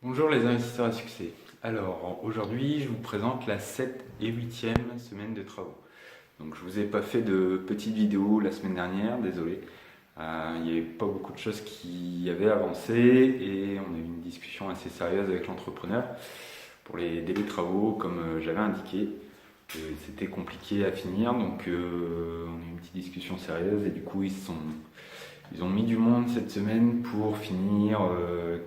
Bonjour les investisseurs à succès. Alors aujourd'hui je vous présente la 7 et 8e semaine de travaux. Donc je vous ai pas fait de petite vidéo la semaine dernière, désolé. Il n'y avait pas beaucoup de choses qui avaient avancé et on a eu une discussion assez sérieuse avec l'entrepreneur pour les délais de travaux comme j'avais indiqué. C'était compliqué à finir donc on a eu une petite discussion sérieuse et du coup ils ont mis du monde cette semaine pour finir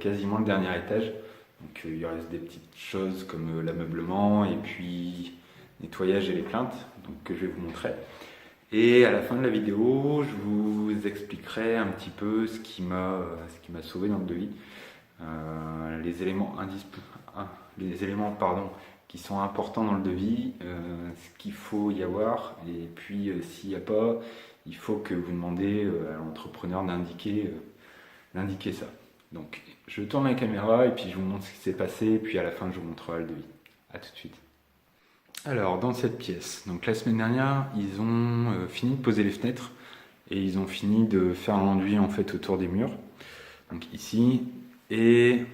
quasiment le dernier étage. Donc il reste des petites choses comme l'ameublement et puis nettoyage et les plaintes, donc que je vais vous montrer. Et à la fin de la vidéo, je vous expliquerai un petit peu ce qui m'a sauvé dans le devis. Les éléments qui sont importants dans le devis, ce qu'il faut y avoir, et puis s'il n'y a pas, il faut que vous demandez à l'entrepreneur d'indiquer ça. Donc je tourne la caméra et puis je vous montre ce qui s'est passé, et puis à la fin je vous montrerai le devis. A tout de suite. Alors dans cette pièce, donc la semaine dernière, ils ont fini de poser les fenêtres et ils ont fini de faire l'enduit en fait autour des murs. Donc ici, et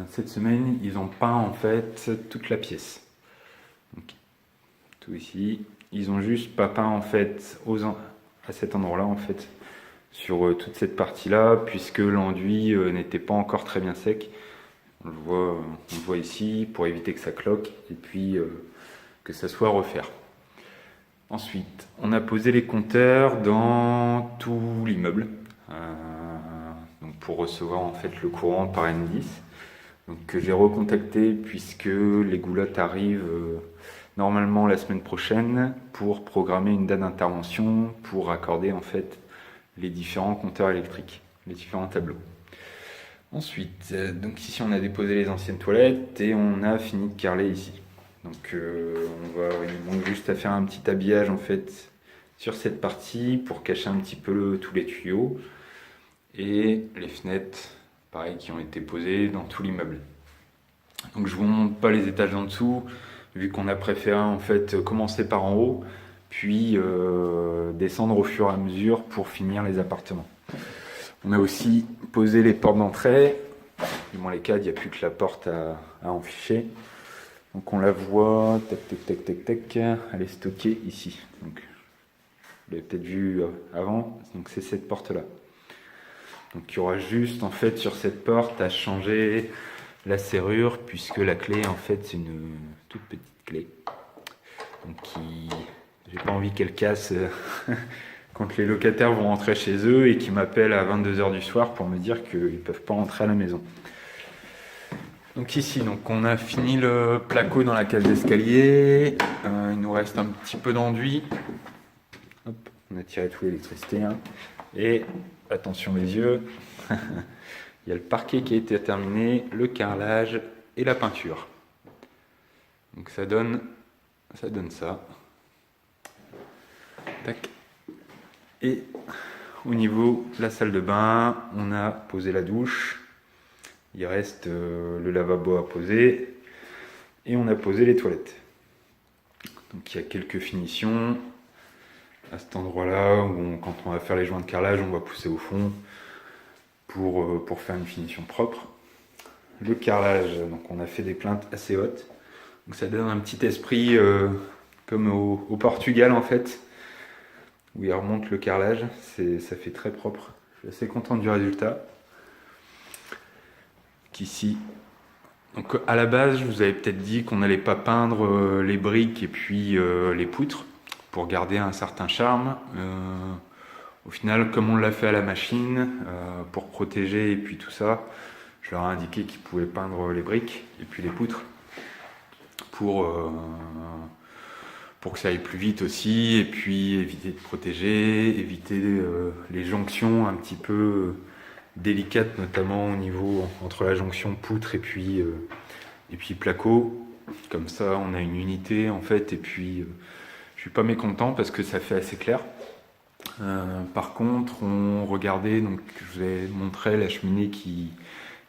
cette semaine, ils ont peint en fait toute la pièce. Donc, tout ici, ils ont juste pas peint en fait à cet endroit-là en fait sur toute cette partie-là, puisque l'enduit n'était pas encore très bien sec. On le voit ici, pour éviter que ça cloque, et puis que ça soit refaire. Ensuite, on a posé les compteurs dans tout l'immeuble, donc pour recevoir en fait le courant par N10. Donc que j'ai recontacté puisque les goulottes arrivent normalement la semaine prochaine pour programmer une date d'intervention pour raccorder en fait les différents compteurs électriques, les différents tableaux. Ensuite, donc ici on a déposé les anciennes toilettes et on a fini de carreler ici. Donc il manque juste à faire un petit habillage en fait sur cette partie pour cacher un petit peu tous les tuyaux et les fenêtres, pareil, qui ont été posées dans tout l'immeuble. Donc je vous montre pas les étages en dessous, vu qu'on a préféré en fait commencer par en haut, puis descendre au fur et à mesure pour finir les appartements. On a aussi posé les portes d'entrée, du moins les cadres, il n'y a plus que la porte à enficher. Donc on la voit, tac, elle est stockée ici. Donc, vous l'avez peut-être vu avant, donc c'est cette porte-là. Donc il y aura juste en fait sur cette porte à changer la serrure, puisque la clé en fait c'est une toute petite clé. Donc j'ai pas envie qu'elle casse quand les locataires vont rentrer chez eux et qu'ils m'appellent à 22h du soir pour me dire qu'ils ne peuvent pas rentrer à la maison. Donc ici, on a fini le placo dans la cage d'escalier. Il nous reste un petit peu d'enduit. Hop, on a tiré toute l'électricité. Et attention les yeux, il y a le parquet qui a été terminé, le carrelage et la peinture. Donc ça donne ça. Tac. Et au niveau de la salle de bain, on a posé la douche. Il reste le lavabo à poser et on a posé les toilettes. Donc il y a quelques finitions à cet endroit-là où quand on va faire les joints de carrelage, on va pousser au fond pour faire une finition propre. Le carrelage, donc on a fait des plaintes assez hautes. Donc ça donne un petit esprit comme au Portugal en fait, où il remonte le carrelage. Ça fait très propre. Je suis assez content du résultat. Ici. Donc à la base, je vous avais peut-être dit qu'on n'allait pas peindre les briques et puis les poutres pour garder un certain charme. Au final, comme on l'a fait à la machine, pour protéger et puis tout ça, je leur ai indiqué qu'ils pouvaient peindre les briques et puis les poutres pour que ça aille plus vite aussi, et puis éviter de protéger, éviter les jonctions un petit peu délicate, notamment au niveau entre la jonction poutre et puis placo. Comme ça on a une unité en fait, et puis je suis pas mécontent parce que ça fait assez clair. Par contre on regardait, donc je vous ai montré la cheminée qui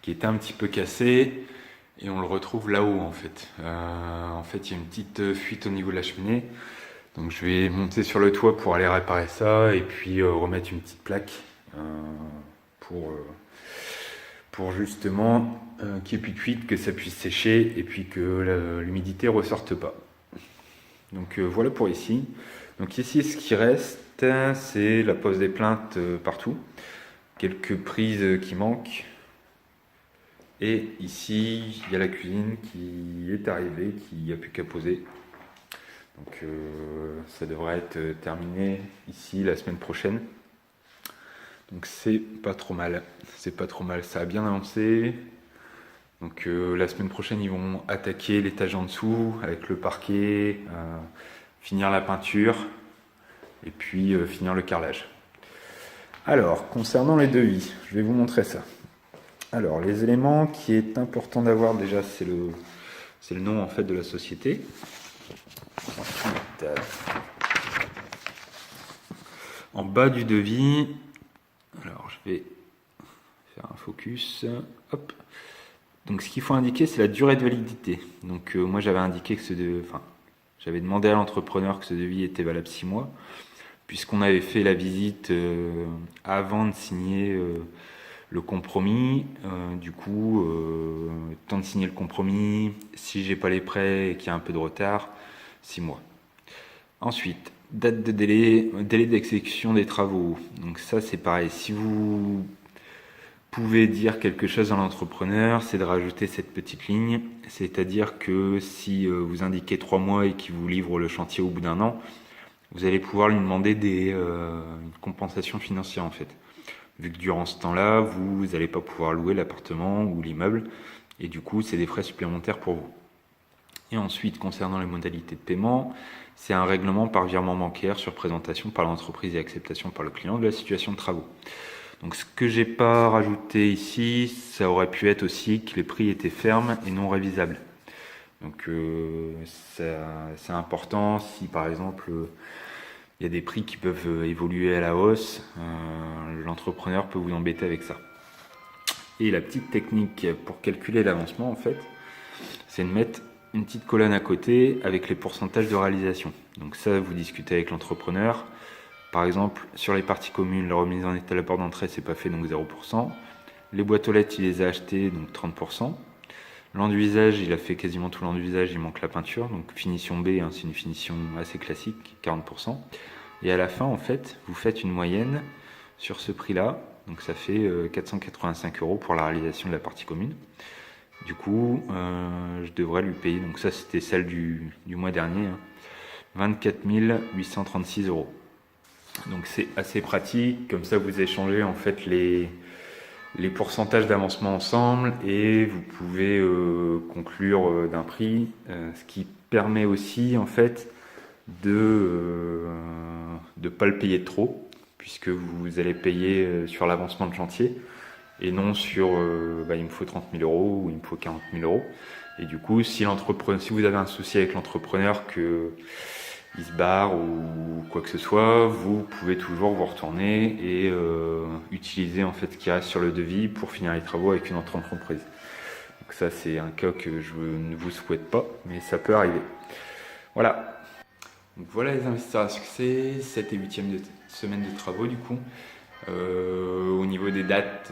était un petit peu cassée et on le retrouve là-haut en fait. En fait il y a une petite fuite au niveau de la cheminée, donc je vais monter sur le toit pour aller réparer ça et puis remettre une petite plaque pour pour justement qu'il n'y ait plus de fuite, que ça puisse sécher et puis que l'humidité ne ressorte pas. Donc voilà pour ici. Donc ici, ce qui reste, c'est la pose des plaintes partout. Quelques prises qui manquent. Et ici, il y a la cuisine qui est arrivée, qui n'y a plus qu'à poser. Donc ça devrait être terminé ici la semaine prochaine. Donc c'est pas trop mal. C'est pas trop mal. Ça a bien avancé. Donc la semaine prochaine, ils vont attaquer l'étage en dessous avec le parquet, finir la peinture et puis finir le carrelage. Alors, concernant les devis, je vais vous montrer ça. Alors, les éléments qui est important d'avoir déjà, c'est le nom en fait de la société. Ensuite, en bas du devis, alors je vais faire un focus. Hop. Donc, ce qu'il faut indiquer, c'est la durée de validité. Donc, moi, j'avais indiqué que j'avais demandé à l'entrepreneur que ce devis était valable 6 mois, puisqu'on avait fait la visite avant de signer le compromis. Du coup, temps de signer le compromis, si j'ai pas les prêts et qu'il y a un peu de retard, 6 mois. Ensuite, date de délai d'exécution des travaux. Donc ça, c'est pareil. Si vous pouvez dire quelque chose à l'entrepreneur, c'est de rajouter cette petite ligne. C'est-à-dire que si vous indiquez 3 mois et qu'il vous livre le chantier au bout d'un an, vous allez pouvoir lui demander une compensation financière en fait. Vu que durant ce temps-là, vous n'allez pas pouvoir louer l'appartement ou l'immeuble, et du coup, c'est des frais supplémentaires pour vous. Et ensuite, concernant les modalités de paiement, c'est un règlement par virement bancaire sur présentation par l'entreprise et acceptation par le client de la situation de travaux. Donc ce que j'ai pas rajouté ici, ça aurait pu être aussi que les prix étaient fermes et non révisables. Donc c'est important si par exemple il y a des prix qui peuvent évoluer à la hausse, l'entrepreneur peut vous embêter avec ça. Et la petite technique pour calculer l'avancement en fait, c'est de mettre une petite colonne à côté avec les pourcentages de réalisation. Donc ça, vous discutez avec l'entrepreneur. Par exemple, sur les parties communes, la remise en état de la porte d'entrée, c'est pas fait, donc 0%. Les boîtes aux lettres, il les a achetées, donc 30%. L'enduisage, il a fait quasiment tout l'enduisage, il manque la peinture. Donc finition B, c'est une finition assez classique, 40%. Et à la fin, en fait, vous faites une moyenne sur ce prix-là. Donc ça fait 485 € pour la réalisation de la partie commune. Du coup, je devrais lui payer, donc ça c'était celle du mois dernier, 24 836 €. Donc c'est assez pratique, comme ça vous échangez en fait les pourcentages d'avancement ensemble et vous pouvez conclure d'un prix, ce qui permet aussi en fait de ne pas le payer trop, puisque vous allez payer sur l'avancement de chantier et non sur il me faut 30 000 € ou il me faut 40 000 €. Et du coup, si vous avez un souci avec l'entrepreneur, qu'il se barre ou quoi que ce soit, vous pouvez toujours vous retourner et utiliser en fait ce qui reste sur le devis pour finir les travaux avec une autre entreprise. Donc ça, c'est un cas que je ne vous souhaite pas, mais ça peut arriver. Voilà. Donc voilà les investisseurs à succès, 7 et 8e semaine de travaux du coup. Au niveau des dates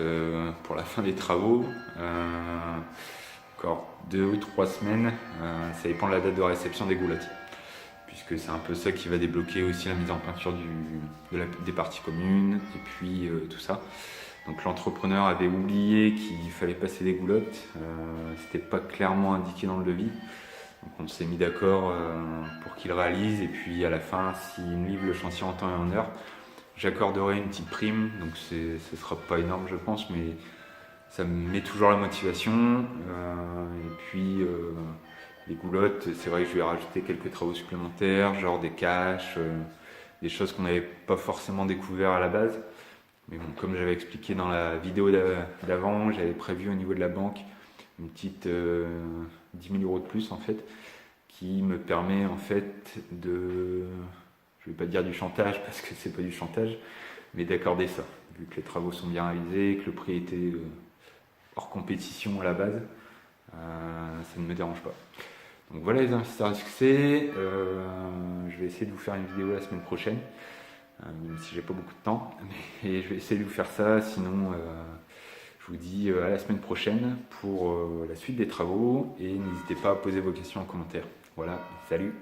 pour la fin des travaux, encore 2 ou 3 semaines, ça dépend de la date de réception des goulottes, puisque c'est un peu ça qui va débloquer aussi la mise en peinture des parties communes et puis tout ça. Donc l'entrepreneur avait oublié qu'il fallait passer des goulottes, c'était pas clairement indiqué dans le devis. Donc on s'est mis d'accord pour qu'il réalise, et puis à la fin, s'il me livre le chantier en temps et en heure, j'accorderai une petite prime. Donc ce sera pas énorme je pense, mais ça me met toujours la motivation. Et puis les goulottes, c'est vrai que je vais rajouter quelques travaux supplémentaires, genre des caches, des choses qu'on n'avait pas forcément découvert à la base. Mais bon, comme j'avais expliqué dans la vidéo d'avant, j'avais prévu au niveau de la banque une petite 10 000 € de plus en fait, qui me permet en fait de, je vais pas dire du chantage parce que c'est pas du chantage, mais d'accorder ça, vu que les travaux sont bien réalisés, que le prix était hors compétition à la base, ça ne me dérange pas. Donc voilà les investisseurs à succès. Je vais essayer de vous faire une vidéo la semaine prochaine, même si j'ai pas beaucoup de temps, mais je vais essayer de vous faire ça, sinon je Je vous dis à la semaine prochaine pour la suite des travaux et n'hésitez pas à poser vos questions en commentaire. Voilà, salut!